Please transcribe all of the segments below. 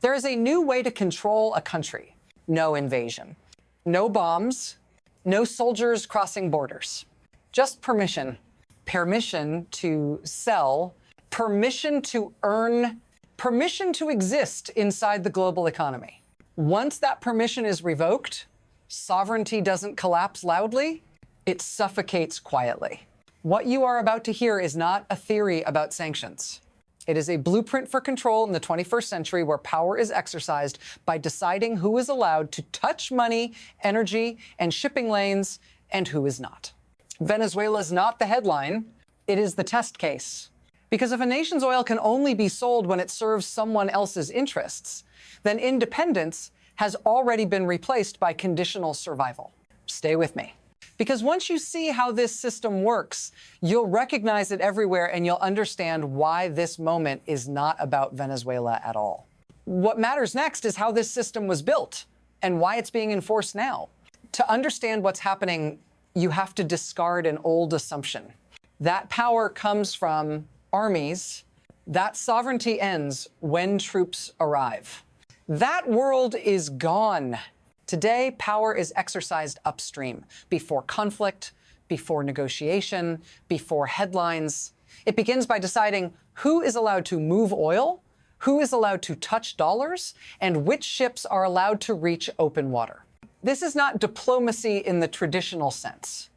There is a new way to control a country. No invasion. No bombs. No soldiers crossing borders. Just permission. Permission to sell. Permission to earn. Permission to exist inside the global economy. Once that permission is revoked, sovereignty doesn't collapse loudly. It suffocates quietly. What you are about to hear is not a theory about sanctions. It is a blueprint for control in the 21st century where power is exercised by deciding who is allowed to touch money, energy, and shipping lanes, and who is not. Venezuela is not the headline. It is the test case. Because if a nation's oil can only be sold when it serves someone else's interests, then independence has already been replaced by conditional survival. Stay with me. Because once you see how this system works, you'll recognize it everywhere and you'll understand why this moment is not about Venezuela at all. What matters next is how this system was built and why it's being enforced now. To understand what's happening, you have to discard an old assumption. That power comes from armies. That sovereignty ends when troops arrive. That world is gone. Today, power is exercised upstream, before conflict, before negotiation, before headlines. It begins by deciding who is allowed to move oil, who is allowed to touch dollars, and which ships are allowed to reach open water. This is not diplomacy in the traditional sense.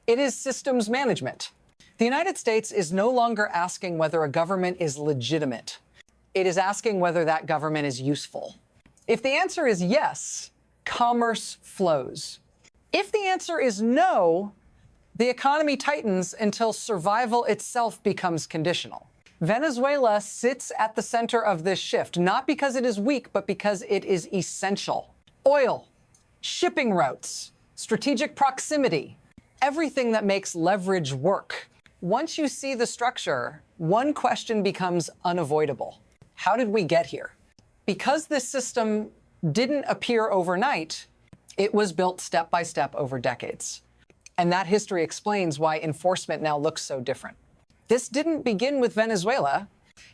It is systems management. The United States is no longer asking whether a government is legitimate. It is asking whether that government is useful. If the answer is yes, commerce flows. If the answer is no, the economy tightens until survival itself becomes conditional. Venezuela sits at the center of this shift, not because it is weak, but because it is essential. Oil, shipping routes, strategic proximity, everything that makes leverage work. Once you see the structure, one question becomes unavoidable. How did we get here? Because this system didn't appear overnight, it was built step by step over decades. And that history explains why enforcement now looks so different. This didn't begin with Venezuela,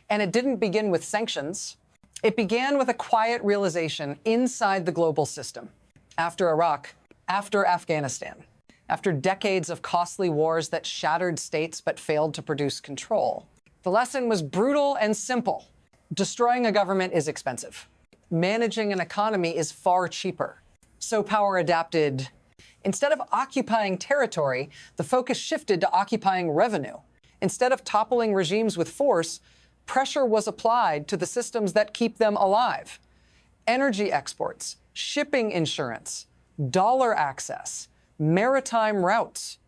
and it didn't begin with sanctions. It began with a quiet realization inside the global system. After Iraq, after Afghanistan, after decades of costly wars that shattered states but failed to produce control, the lesson was brutal and simple. Destroying a government is expensive. Managing an economy is far cheaper. So power adapted. Instead of occupying territory, the focus shifted to occupying revenue. Instead of toppling regimes with force, pressure was applied to the systems that keep them alive. Energy exports, shipping insurance, dollar access, maritime routes.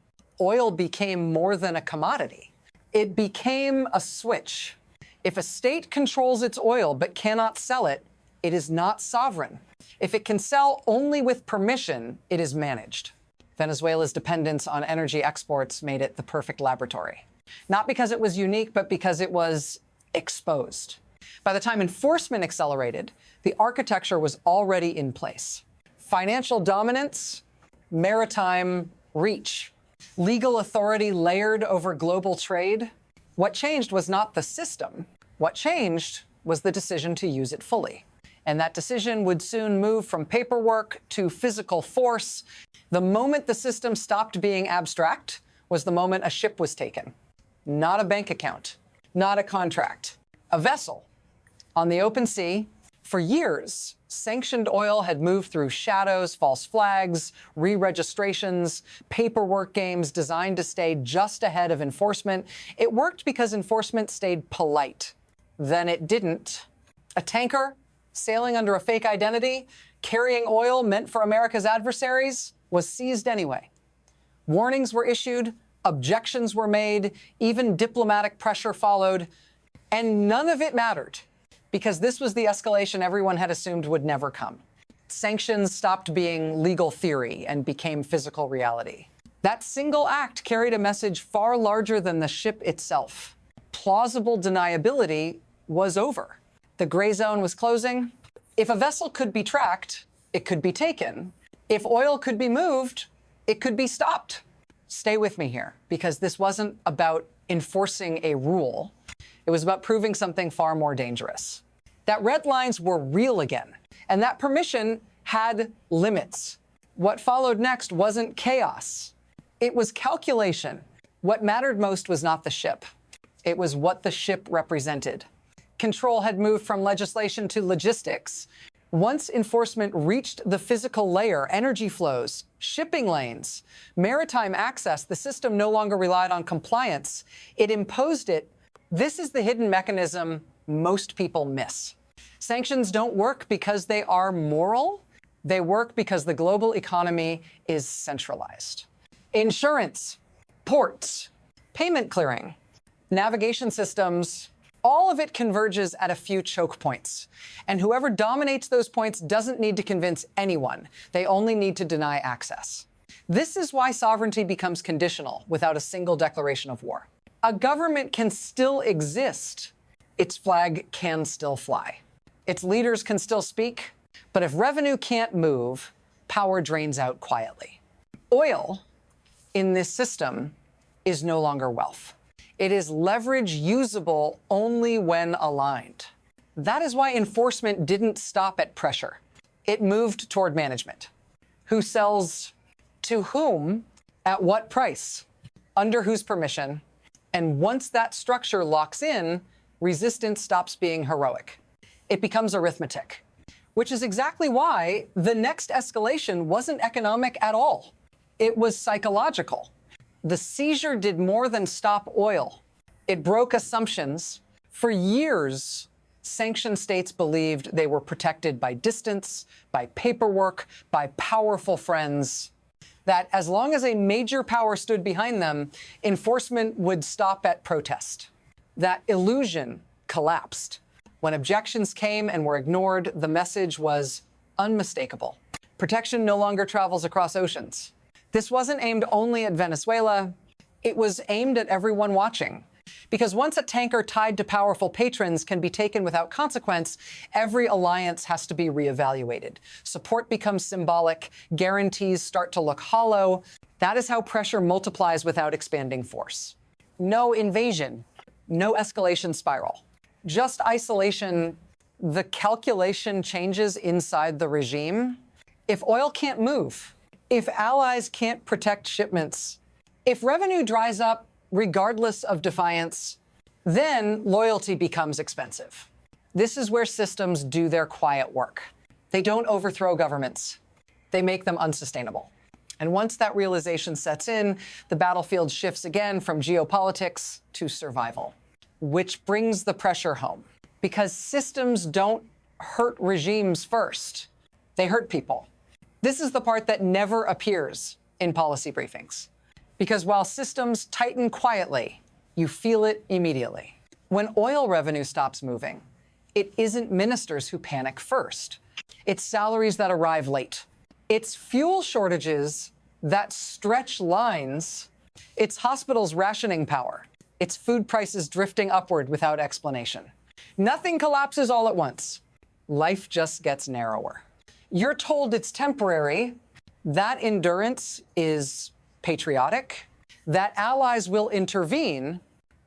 Oil became more than a commodity. It became a switch. If a state controls its oil but cannot sell it, it is not sovereign. If it can sell only with permission, it is managed. Venezuela's dependence on energy exports made it the perfect laboratory. Not because it was unique, but because it was exposed. By the time enforcement accelerated, the architecture was already in place. Financial dominance, maritime reach, legal authority layered over global trade. What changed was not the system. What changed was the decision to use it fully. And that decision would soon move from paperwork to physical force. The moment the system stopped being abstract was the moment a ship was taken. Not a bank account, not a contract, a vessel on the open sea. For years, sanctioned oil had moved through shadows, false flags, re-registrations, paperwork games designed to stay just ahead of enforcement. It worked because enforcement stayed polite. Then it didn't. A tanker sailing under a fake identity, carrying oil meant for America's adversaries, was seized anyway. Warnings were issued, objections were made, even diplomatic pressure followed, and none of it mattered because this was the escalation everyone had assumed would never come. Sanctions stopped being legal theory and became physical reality. That single act carried a message far larger than the ship itself. Plausible deniability was over. The gray zone was closing. If a vessel could be tracked, it could be taken. If oil could be moved, it could be stopped. Stay with me here, because this wasn't about enforcing a rule. It was about proving something far more dangerous. that red lines were real again, and that permission had limits. What followed next wasn't chaos. It was calculation. What mattered most was not the ship. It was what the ship represented. Control had moved from legislation to logistics. Once enforcement reached the physical layer, energy flows, shipping lanes, maritime access, the system no longer relied on compliance. It imposed it. This is the hidden mechanism most people miss. Sanctions don't work because they are moral. They work because the global economy is centralized. Insurance, ports, payment clearing, navigation systems, all of it converges at a few choke points. And whoever dominates those points doesn't need to convince anyone. They only need to deny access. This is why sovereignty becomes conditional without a single declaration of war. A government can still exist. Its flag can still fly. Its leaders can still speak. But if revenue can't move, power drains out quietly. Oil in this system is no longer wealth. It is leverage usable only when aligned. That is why enforcement didn't stop at pressure. It moved toward management. Who sells to whom, at what price, under whose permission, and once that structure locks in, resistance stops being heroic. It becomes arithmetic, which is exactly why the next escalation wasn't economic at all. It was psychological. The seizure did more than stop oil. It broke assumptions. For years, sanctioned states believed they were protected by distance, by paperwork, by powerful friends, that as long as a major power stood behind them, enforcement would stop at protest. That illusion collapsed. When objections came and were ignored, the message was unmistakable. Protection no longer travels across oceans. This wasn't aimed only at Venezuela. It was aimed at everyone watching. Because once a tanker tied to powerful patrons can be taken without consequence, every alliance has to be reevaluated. Support becomes symbolic. Guarantees start to look hollow. That is how pressure multiplies without expanding force. No invasion, no escalation spiral. Just isolation. The calculation changes inside the regime. If oil can't move, if allies can't protect shipments, if revenue dries up regardless of defiance, then loyalty becomes expensive. This is where systems do their quiet work. They don't overthrow governments. They make them unsustainable. And once that realization sets in, the battlefield shifts again from geopolitics to survival, which brings the pressure home. Because systems don't hurt regimes first. They hurt people. This is the part that never appears in policy briefings. Because while systems tighten quietly, you feel it immediately. When oil revenue stops moving, it isn't ministers who panic first. It's salaries that arrive late. It's fuel shortages that stretch lines. It's hospitals rationing power. It's food prices drifting upward without explanation. Nothing collapses all at once. Life just gets narrower. You're told it's temporary. That endurance is patriotic, that allies will intervene,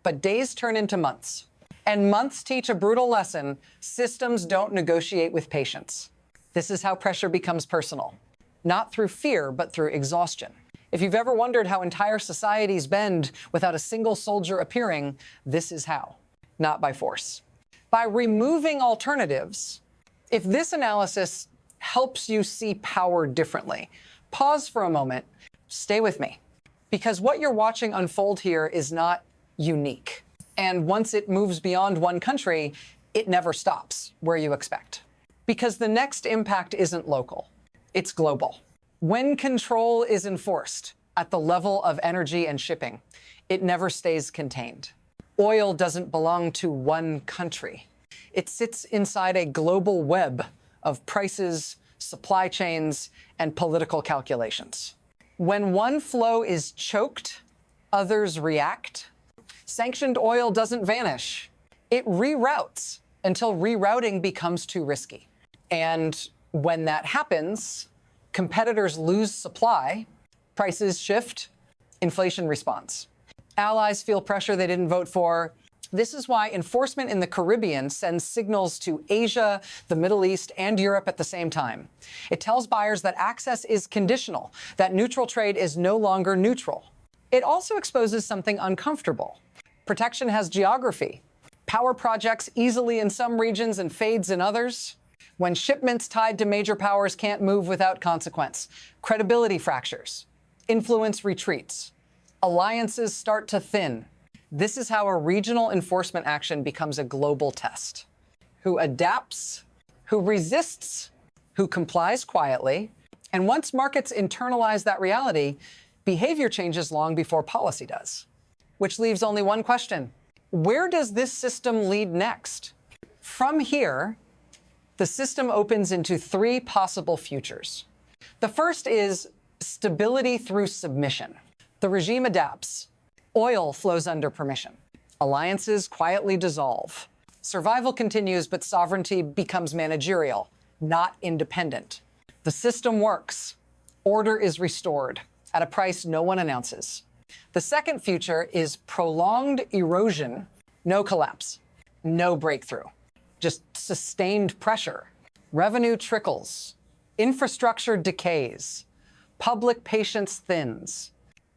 but days turn into months. And months teach a brutal lesson. Systems don't negotiate with patience. This is how pressure becomes personal, not through fear, but through exhaustion. If you've ever wondered how entire societies bend without a single soldier appearing, this is how. Not by force. By removing alternatives. If this analysis helps you see power differently, pause for a moment. Stay with me, because what you're watching unfold here is not unique. And once it moves beyond one country, it never stops where you expect. Because the next impact isn't local, it's global. When control is enforced at the level of energy and shipping, it never stays contained. Oil doesn't belong to one country. It sits inside a global web of prices, supply chains, and political calculations. When one flow is choked, others react. Sanctioned oil doesn't vanish. It reroutes until rerouting becomes too risky. And when that happens, competitors lose supply, prices shift, inflation responds. Allies feel pressure they didn't vote for, This is why enforcement in the Caribbean sends signals to Asia, the Middle East, and Europe at the same time. It tells buyers that access is conditional, that neutral trade is no longer neutral. It also exposes something uncomfortable. Protection has geography. Power projects easily in some regions and fades in others. When shipments tied to major powers can't move without consequence, credibility fractures, influence retreats, alliances start to thin. This is how a regional enforcement action becomes a global test. Who adapts, who resists, who complies quietly, and once markets internalize that reality, behavior changes long before policy does. Which leaves only one question. Where does this system lead next? From here, the system opens into three possible futures. The first is stability through submission. The regime adapts. Oil flows under permission. Alliances quietly dissolve. Survival continues, but sovereignty becomes managerial, not independent. The system works. Order is restored at a price no one announces. The second future is prolonged erosion, no collapse, no breakthrough, just sustained pressure. Revenue trickles, infrastructure decays, public patience thins.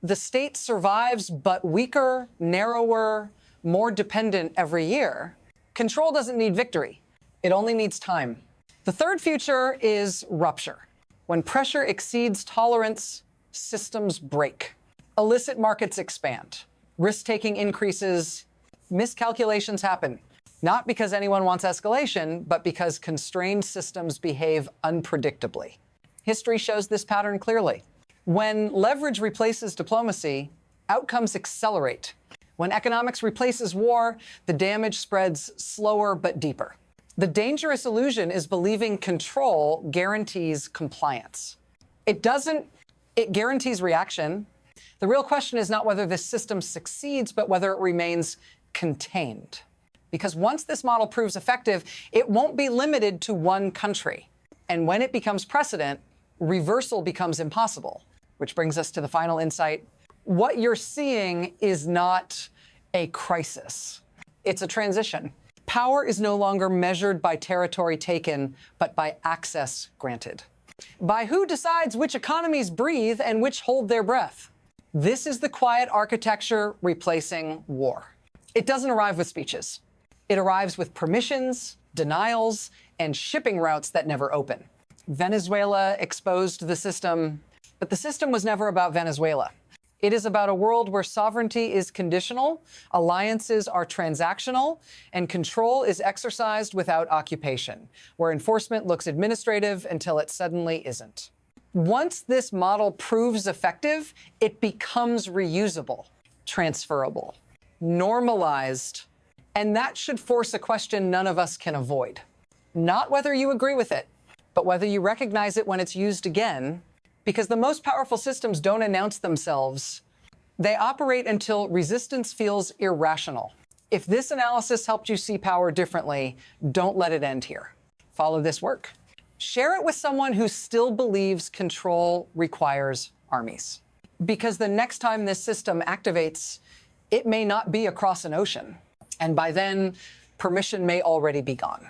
The state survives, but weaker, narrower, more dependent every year. Control doesn't need victory. It only needs time. The third future is rupture. When pressure exceeds tolerance, systems break. Illicit markets expand. Risk-taking increases. Miscalculations happen. Not because anyone wants escalation, but because constrained systems behave unpredictably. History shows this pattern clearly. When leverage replaces diplomacy, outcomes accelerate. When economics replaces war, the damage spreads slower but deeper. The dangerous illusion is believing control guarantees compliance. It doesn't. It guarantees reaction. The real question is not whether this system succeeds, but whether it remains contained. Because once this model proves effective, it won't be limited to one country. And when it becomes precedent, reversal becomes impossible. Which brings us to the final insight. What you're seeing is not a crisis. It's a transition. Power is no longer measured by territory taken, but by access granted. By who decides which economies breathe and which hold their breath. This is the quiet architecture replacing war. It doesn't arrive with speeches. It arrives with permissions, denials, and shipping routes that never open. Venezuela exposed the system. But the system was never about Venezuela. It is about a world where sovereignty is conditional, alliances are transactional, and control is exercised without occupation, where enforcement looks administrative until it suddenly isn't. Once this model proves effective, it becomes reusable, transferable, normalized, and that should force a question none of us can avoid. Not whether you agree with it, but whether you recognize it when it's used again. Because the most powerful systems don't announce themselves. They operate until resistance feels irrational. If this analysis helped you see power differently, don't let it end here. Follow this work. Share it with someone who still believes control requires armies. Because the next time this system activates, it may not be across an ocean. And by then, permission may already be gone.